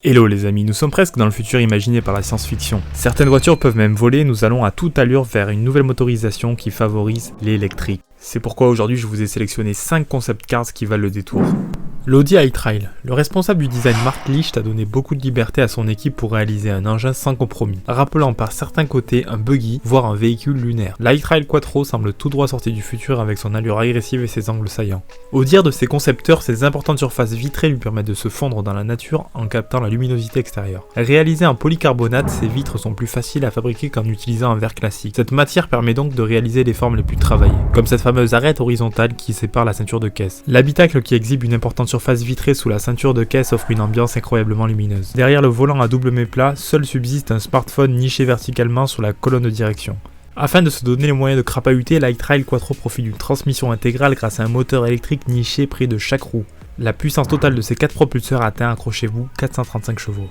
Hello les amis, nous sommes presque dans le futur imaginé par la science-fiction. Certaines voitures peuvent même voler, nous allons à toute allure vers une nouvelle motorisation qui favorise l'électrique. C'est pourquoi aujourd'hui je vous ai sélectionné 5 concept cars qui valent le détour. L'Audi iTrail. Le responsable du design Mark Licht a donné beaucoup de liberté à son équipe pour réaliser un engin sans compromis, rappelant par certains côtés un buggy, voire un véhicule lunaire. L'iTrail Quattro semble tout droit sorti du futur avec son allure agressive et ses angles saillants. Au dire de ses concepteurs, ses importantes surfaces vitrées lui permettent de se fondre dans la nature en captant la luminosité extérieure. Réalisées en polycarbonate, ces vitres sont plus faciles à fabriquer qu'en utilisant un verre classique. Cette matière permet donc de réaliser les formes les plus travaillées, comme cette fameuse arête horizontale qui sépare la ceinture de caisse. L'habitacle qui exhibe une importante surface vitrée sous la ceinture de caisse offre une ambiance incroyablement lumineuse. Derrière le volant à double méplat, seul subsiste un smartphone niché verticalement sur la colonne de direction. Afin de se donner les moyens de crapahuter, l'iTrail Quattro profite d'une transmission intégrale grâce à un moteur électrique niché près de chaque roue. La puissance totale de ces 4 propulseurs atteint, accrochez-vous, 435 chevaux.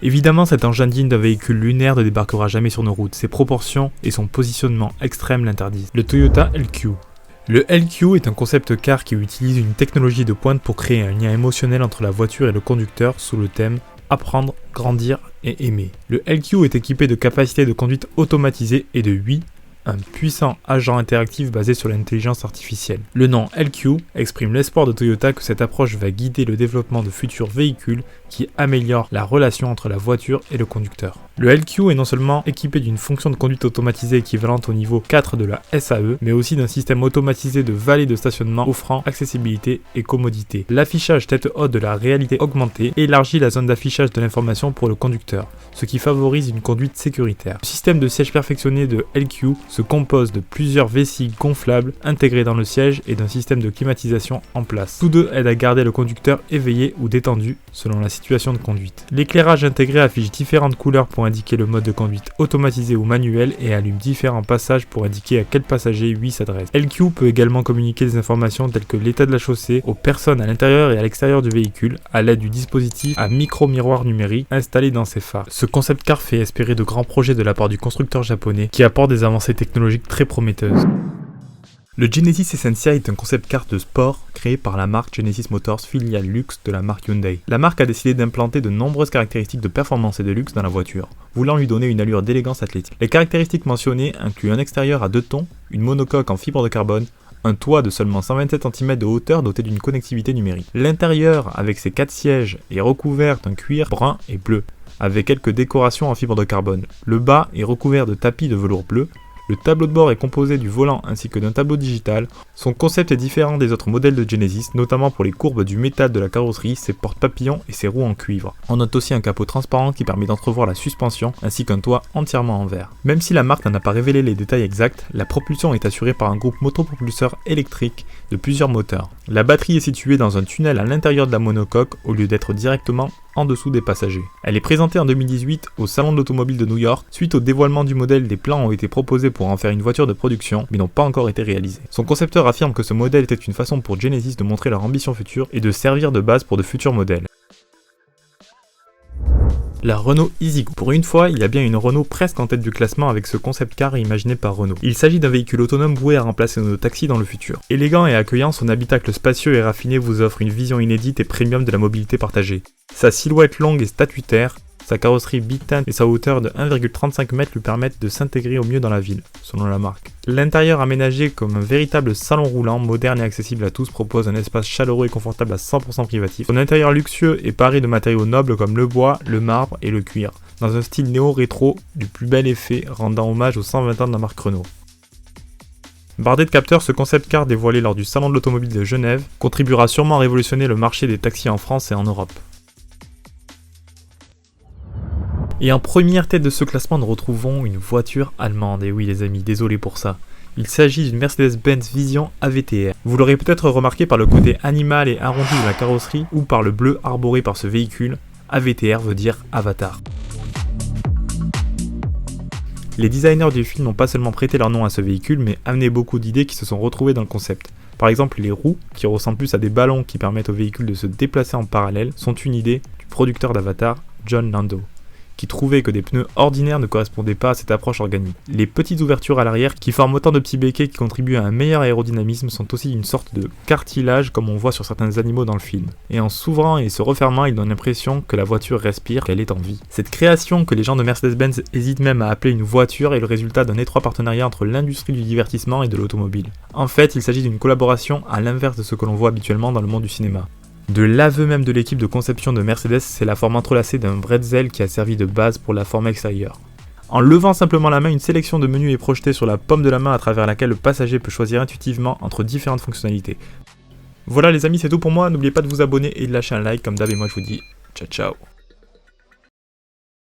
Évidemment, cet engin digne d'un véhicule lunaire ne débarquera jamais sur nos routes. Ses proportions et son positionnement extrême l'interdisent. Le Toyota LQ. Le LQ est un concept car qui utilise une technologie de pointe pour créer un lien émotionnel entre la voiture et le conducteur sous le thème « Apprendre, grandir et aimer ». Le LQ est équipé de capacités de conduite automatisées et de un puissant agent interactif basé sur l'intelligence artificielle. Le nom LQ exprime l'espoir de Toyota que cette approche va guider le développement de futurs véhicules qui améliorent la relation entre la voiture et le conducteur. Le LQ est non seulement équipé d'une fonction de conduite automatisée équivalente au niveau 4 de la SAE, mais aussi d'un système automatisé de valet de stationnement offrant accessibilité et commodité. L'affichage tête haute de la réalité augmentée élargit la zone d'affichage de l'information pour le conducteur, ce qui favorise une conduite sécuritaire. Le système de siège perfectionné de LQ se compose de plusieurs vessies gonflables intégrées dans le siège et d'un système de climatisation en place. Tous deux aident à garder le conducteur éveillé ou détendu selon la situation de conduite. L'éclairage intégré affiche différentes couleurs pour indiquer le mode de conduite automatisé ou manuel et allume différents passages pour indiquer à quel passager lui s'adresse. LQ peut également communiquer des informations telles que l'état de la chaussée aux personnes à l'intérieur et à l'extérieur du véhicule à l'aide du dispositif à micro-miroir numérique installé dans ses phares. Ce concept car fait espérer de grands projets de la part du constructeur japonais qui apporte des avancées technologiques très prometteuses. Le Genesis Essentia est un concept car de sport créé par la marque Genesis Motors, filiale luxe de la marque Hyundai. La marque a décidé d'implanter de nombreuses caractéristiques de performance et de luxe dans la voiture, voulant lui donner une allure d'élégance athlétique. Les caractéristiques mentionnées incluent un extérieur à 2 tons, une monocoque en fibre de carbone, un toit de seulement 127 cm de hauteur doté d'une connectivité numérique. L'intérieur, avec ses 4 sièges, est recouvert d'un cuir brun et bleu, avec quelques décorations en fibre de carbone. Le bas est recouvert de tapis de velours bleu. Le tableau de bord est composé du volant ainsi que d'un tableau digital. Son concept est différent des autres modèles de Genesis, notamment pour les courbes du métal de la carrosserie, ses portes papillons et ses roues en cuivre. On note aussi un capot transparent qui permet d'entrevoir la suspension, ainsi qu'un toit entièrement en verre. Même si la marque n'en a pas révélé les détails exacts, la propulsion est assurée par un groupe motopropulseur électrique de plusieurs moteurs. La batterie est située dans un tunnel à l'intérieur de la monocoque au lieu d'être directement en dessous des passagers. Elle est présentée en 2018 au Salon de l'Automobile de New York. Suite au dévoilement du modèle, des plans ont été proposés pour en faire une voiture de production, mais n'ont pas encore été réalisés. Son concepteur affirme que ce modèle était une façon pour Genesis de montrer leur ambition future et de servir de base pour de futurs modèles. La Renault Easygo. Pour une fois, il y a bien une Renault presque en tête du classement avec ce concept car imaginé par Renault. Il s'agit d'un véhicule autonome voué à remplacer nos taxis dans le futur. Élégant et accueillant, son habitacle spacieux et raffiné vous offre une vision inédite et premium de la mobilité partagée. Sa silhouette longue et statutaire, sa carrosserie Bitan et sa hauteur de 1,35 m lui permettent de s'intégrer au mieux dans la ville, selon la marque. L'intérieur aménagé comme un véritable salon roulant, moderne et accessible à tous, propose un espace chaleureux et confortable à 100% privatif. Son intérieur luxueux est paré de matériaux nobles comme le bois, le marbre et le cuir, dans un style néo-rétro du plus bel effet, rendant hommage aux 120 ans de la marque Renault. Bardé de capteurs, ce concept car dévoilé lors du Salon de l'Automobile de Genève contribuera sûrement à révolutionner le marché des taxis en France et en Europe. Et en première tête de ce classement, nous retrouvons une voiture allemande. Et oui les amis, désolé pour ça. Il s'agit d'une Mercedes-Benz Vision AVTR. Vous l'aurez peut-être remarqué par le côté animal et arrondi de la carrosserie ou par le bleu arboré par ce véhicule. AVTR veut dire Avatar. Les designers du film n'ont pas seulement prêté leur nom à ce véhicule, mais amené beaucoup d'idées qui se sont retrouvées dans le concept. Par exemple, les roues, qui ressemblent plus à des ballons qui permettent au véhicule de se déplacer en parallèle, sont une idée du producteur d'Avatar, John Lando, qui trouvaient que des pneus ordinaires ne correspondaient pas à cette approche organique. Les petites ouvertures à l'arrière, qui forment autant de petits béquets qui contribuent à un meilleur aérodynamisme, sont aussi une sorte de cartilage comme on voit sur certains animaux dans le film. Et en s'ouvrant et se refermant, ils donnent l'impression que la voiture respire, qu'elle est en vie. Cette création que les gens de Mercedes-Benz hésitent même à appeler une voiture est le résultat d'un étroit partenariat entre l'industrie du divertissement et de l'automobile. En fait, il s'agit d'une collaboration à l'inverse de ce que l'on voit habituellement dans le monde du cinéma. De l'aveu même de l'équipe de conception de Mercedes, c'est la forme entrelacée d'un bretzel qui a servi de base pour la forme extérieure. En levant simplement la main, une sélection de menus est projetée sur la paume de la main à travers laquelle le passager peut choisir intuitivement entre différentes fonctionnalités. Voilà les amis, c'est tout pour moi, n'oubliez pas de vous abonner et de lâcher un like comme d'hab et moi je vous dis ciao ciao.